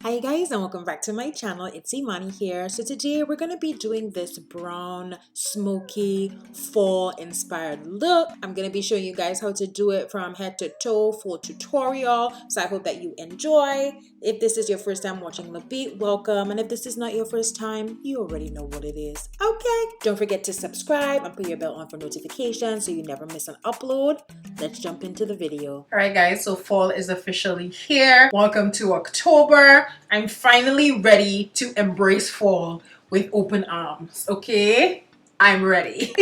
Hi guys, and welcome back to my channel. It's Imani here. So today we're going to be doing this brown smoky fall inspired look. I'm going to be showing you guys how to do it from head to toe, full tutorial. So I hope that you enjoy. If this is your first time watching the beat, welcome. And if this is not your first time, you already know what it is. Okay, don't forget to subscribe and put your bell on for notifications so you never miss an upload. Let's jump into the video. All right guys, so fall is officially here. Welcome to October. I'm finally ready to embrace fall with open arms, okay? I'm ready.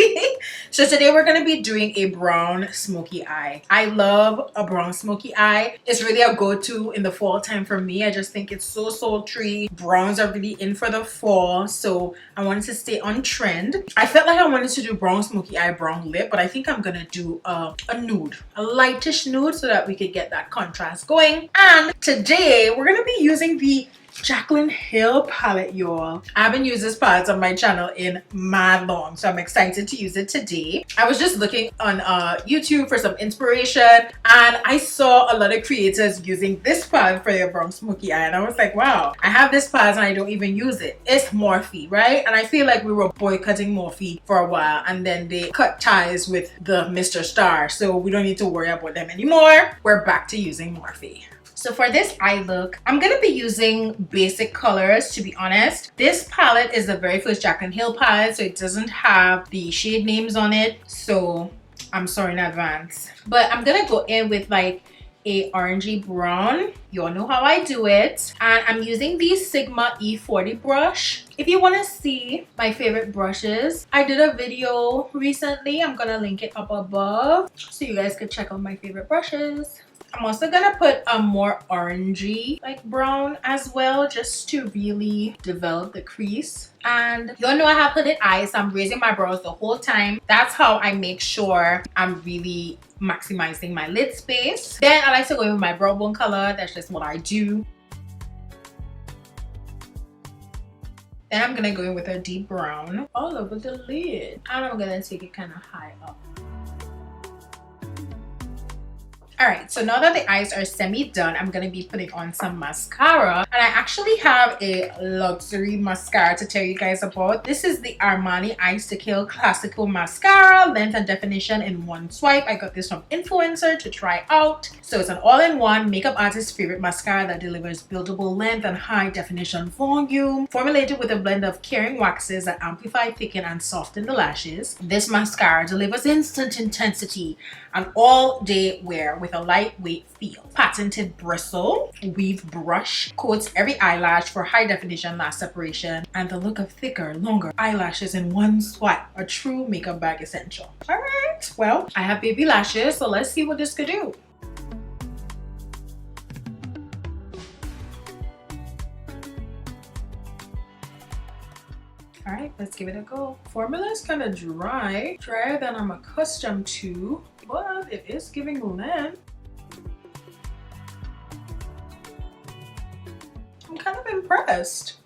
So today we're going to be doing a brown smoky eye. I love a brown smoky eye. It's really a go-to in the fall time for me. I just think it's so sultry. Browns are really in for the fall, so I wanted to stay on trend. I felt like I wanted to do brown smoky eye, brown lip, but I think I'm going to do a nude, a lightish nude, so that we could get that contrast going. And today we're going to be using the Jaclyn Hill palette, y'all. I haven't used this palette on my channel in mad long, so I'm excited to use it today. I was just looking on YouTube for some inspiration, and I saw a lot of creators using this palette for their brown smoky eye, and I was like, wow, I have this palette and I don't even use it. It's Morphe, right? And I feel like we were boycotting Morphe for a while, and then they cut ties with the Mr. Star, so we don't need to worry about them anymore. We're back to using Morphe. So for this eye look, I'm going to be using basic colors, to be honest. This palette is the very first Jaclyn Hill palette, so it doesn't have the shade names on it. So I'm sorry in advance. But I'm going to go in with like a orangey brown. You all know how I do it. And I'm using the Sigma E40 brush. If you want to see my favorite brushes, I did a video recently. I'm going to link it up above so you guys could check out my favorite brushes. I'm also gonna put a more orangey like brown as well, just to really develop the crease. And you all know I have hooded eyes, so I'm raising my brows the whole time. That's how I make sure I'm really maximizing my lid space. Then I like to go in with my brow bone color. That's just what I do. Then I'm gonna go in with a deep brown all over the lid, and I'm gonna take it kind of high up. Alright, so now that the eyes are semi-done, I'm going to be putting on some mascara. And I actually have a luxury mascara to tell you guys about. This is the Armani Eyes to Kill Classical Mascara, length and definition in one swipe. I got this from Influencer to try out. So it's an all-in-one makeup artist's favorite mascara that delivers buildable length and high definition volume. Formulated with a blend of caring waxes that amplify, thicken, and soften the lashes. This mascara delivers instant intensity and all-day wear with a lightweight feel. Patented bristle weave brush coats every eyelash for high definition lash separation and the look of thicker, longer eyelashes in one swipe. A true makeup bag essential. All right, well, I have baby lashes, so let's see what this could do. All right, let's give it a go. Formula is kind of dry, drier than I'm accustomed to, but it is giving length. I'm kind of impressed.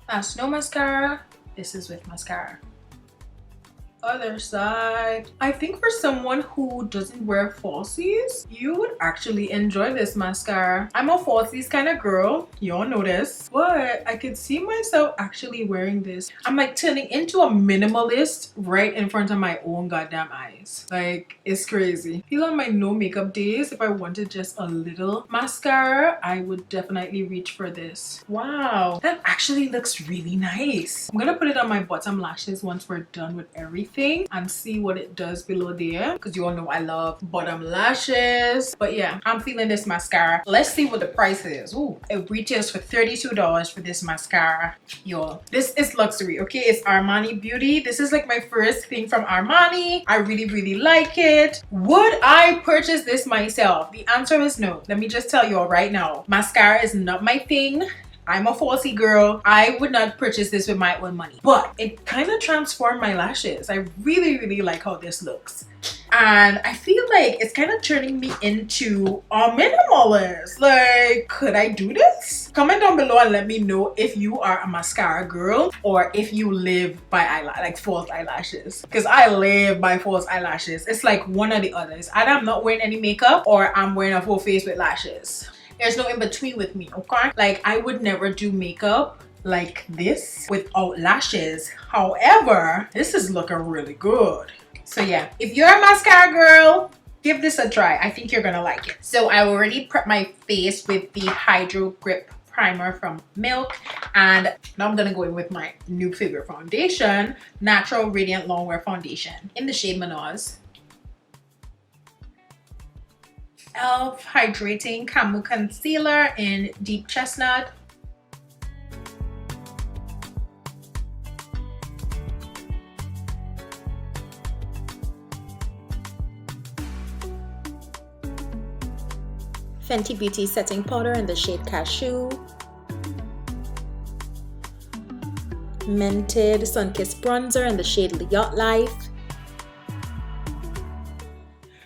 That's no mascara. This is with mascara. Other side. I think for someone who doesn't wear falsies, you would actually enjoy this mascara. I'm a falsies kind of girl, y'all know this, but I could see myself actually wearing this. I'm like turning into a minimalist right in front of my own goddamn eyes. Like, it's crazy. I feel on my no makeup days, if I wanted just a little mascara, I would definitely reach for this. Wow, that actually looks really nice. I'm gonna put it on my bottom lashes once we're done with everything and see what it does below there, because you all know I love bottom lashes. But yeah, I'm feeling this mascara. Let's see what the price is. Ooh, it retails for $32 for this mascara, y'all. This is luxury, okay? It's Armani Beauty. This is like my first thing from Armani. I really like it. Would I purchase this myself? The answer is no. Let me just tell you all right now, mascara is not my thing. I'm a falsy girl. I would not purchase this with my own money, but it kind of transformed my lashes. I really like how this looks. and I feel like it's kind of turning me into a minimalist. Like, could I do this? Comment down below and let me know if you are a mascara girl or if you live by like false eyelashes, because I live by false eyelashes. It's like one or the other. It's either I'm not wearing any makeup or I'm wearing a full face with lashes. There's no in between with me, okay? Like, I would never do makeup like this without lashes. However, this is looking really good. So yeah, if you're a mascara girl, give this a try. I think you're gonna like it. So I already prepped my face with the Hydro Grip Primer from Milk, and now I'm gonna go in with my new favorite foundation, Natural Radiant Longwear Foundation in the shade Menage. e.l.f. Hydrating Camo Concealer in Deep Chestnut. Fenty Beauty Setting Powder in the shade Cashew. Mented Sunkissed Bronzer in the shade Yacht Life.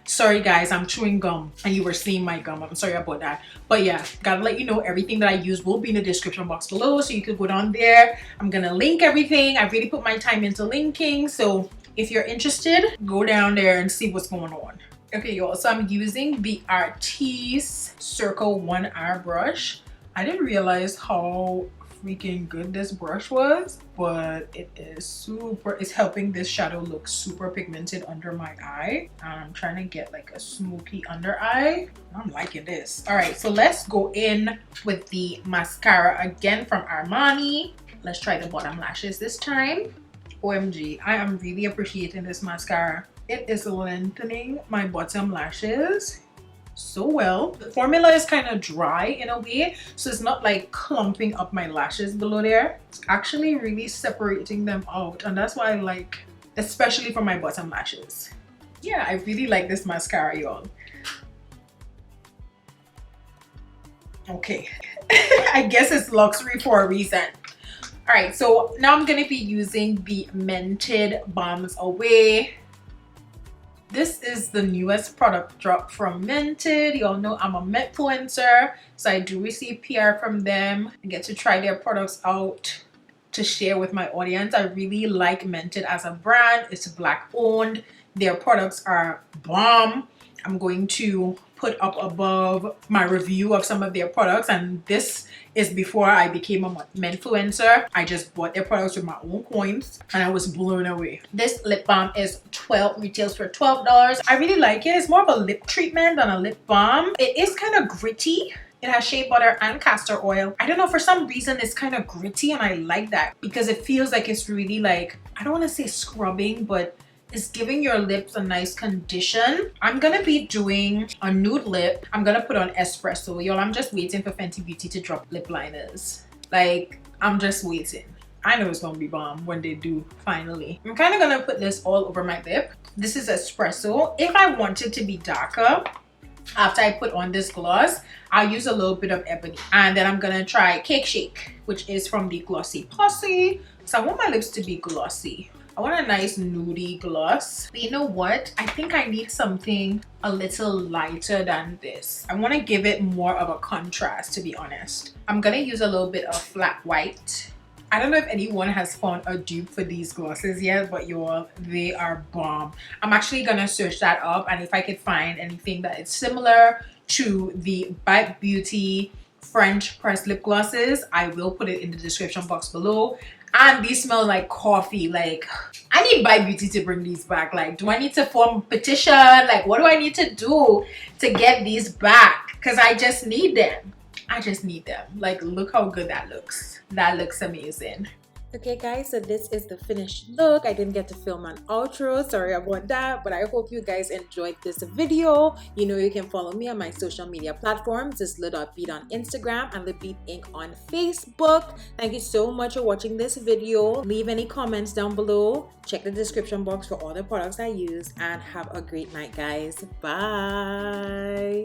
Sorry guys, I'm chewing gum and you were seeing my gum. I'm sorry about that. But yeah, gotta let you know everything that I use will be in the description box below, so you could go down there. I'm gonna link everything. I really put my time into linking, so if you're interested, go down there and see what's going on. Okay y'all, so I'm using the Artis Circle 1R brush. I didn't realize how freaking good this brush was, but it is super, it's helping this shadow look super pigmented under my eye. I'm trying to get like a smoky under eye. I'm liking this. All right, so let's go in with the mascara again from Armani. Let's try the bottom lashes this time. OMG, I am really appreciating this mascara. It is lengthening my bottom lashes so well. The formula is kind of dry in a way, so it's not like clumping up my lashes below there. It's actually really separating them out, and that's why I like, especially for my bottom lashes. Yeah, I really like this mascara, y'all. Okay, I guess it's luxury for a reason. All right, so now I'm gonna be using the Mented Bombs Away. This is the newest product drop from Mented. Y'all know I'm a Mentfluencer, so I do receive PR from them. I get to try their products out to share with my audience. I really like Mented as a brand. It's Black owned. Their products are bomb. I'm going to put up above my review of some of their products, and this is before I became a Mentfluencer. I just bought their products with my own coins and I was blown away. This lip balm is retails for $12. I really like it. It's more of a lip treatment than a lip balm. It is kind of gritty. It has shea butter and castor oil. I don't know, for some reason it's kind of gritty, and I like that because it feels like it's really like, I don't want to say scrubbing, but it's giving your lips a nice condition. I'm gonna be doing a nude lip. I'm gonna put on espresso. Y'all, I'm just waiting for Fenty Beauty to drop lip liners. Like, I'm just waiting. I know it's gonna be bomb when they do, finally. I'm kind of gonna put this all over my lip. This is espresso. If I want it to be darker, after I put on this gloss, I'll use a little bit of ebony. And then I'm gonna try Cake Shake, which is from the Glossy Posse. So I want my lips to be glossy. I want a nice nudie gloss. But you know what? I think I need something a little lighter than this. I want to give it more of a contrast, to be honest. I'm gonna use a little bit of flat white. I don't know if anyone has found a dupe for these glosses yet, but y'all, they are bomb. I'm actually gonna search that up, and if I could find anything that is similar to the Bite Beauty French pressed lip glosses, I will put it in the description box below. And these smell like coffee. Like, I need Bite Beauty to bring these back. Like, do I need to form a petition? Like, what do I need to do to get these back? Because I just need them. I just need them. Like, look how good that looks. That looks amazing. Okay guys, so this is the finished look. I didn't get to film an outro, sorry about that, but I hope you guys enjoyed this video. You know, you can follow me on my social media platforms. It's Lil.Beat on Instagram and LilBeat Inc. on Facebook. Thank you so much for watching this video. Leave any comments down below. Check the description box for all the products I use, and have a great night guys. Bye.